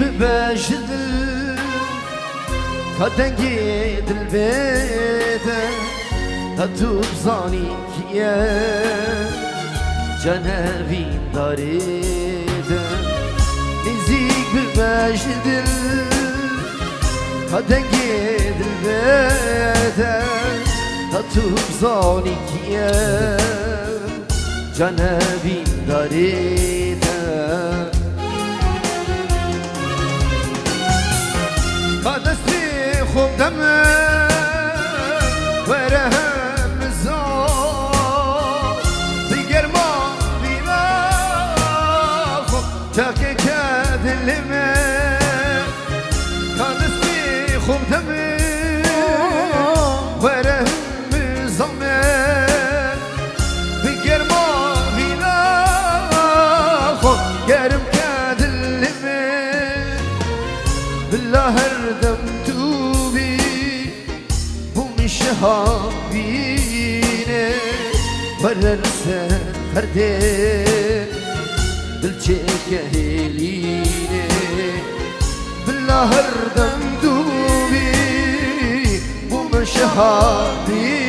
ببجدل كدنجي دل بيته هتو بزاني كيه جنبي داريده نزيك ببجدل كدنجي دل بيته هتو بزاني كيه جنبي داريده قدسي خوب دمه ورهم زار دیگر ما بیما خوب تاکه کدلمه قدسي خوب دمه ورهم زار دیگر ما بیما خوب گرم کدلمه بالله هردم توبي بمشهابينه بررسه هردين دلچه هلينه بالله هردم توبي بمشهابينه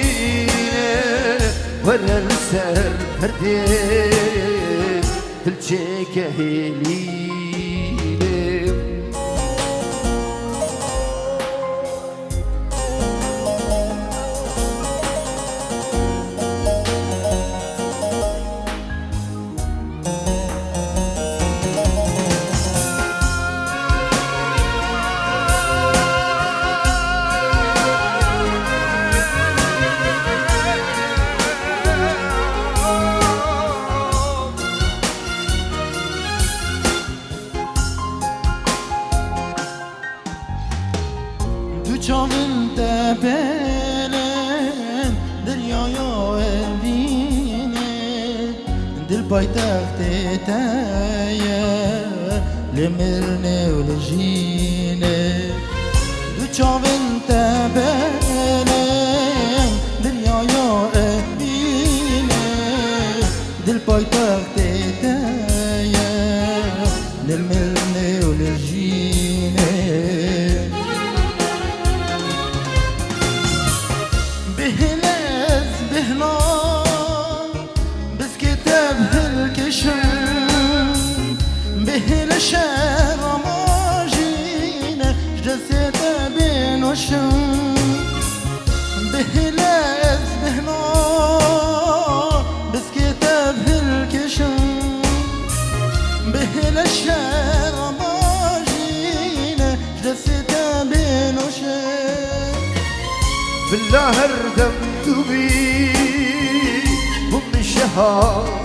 بررسه هردين دلچه هلينه چاول دبلم دریایا الوینه دل پایتخت تایه لمرنه و لجینه دو چاول دبلم دریایا الوینه دل پایتخت تایه لمرنه و لجینه بهلز بهنا بس كتاب هالكشم بهل شهر ماجينا جسد بين وشم بهلز بهنا بس كتاب هالكشم بهل شهر ماجينا جسد بين وشم بالله هردم توبي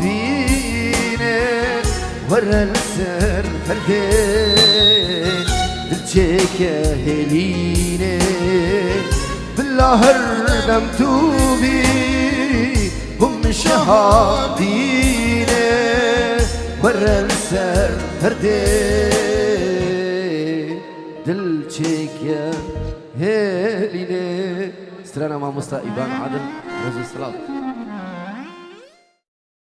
بمشهابينه ورا السر فردين دلچه هلينه بالله هردم توبي بمشهابينه ورا السر فردين دلچه هلينه استرانا مع مصطفى إيبان عادل رجل الصلاة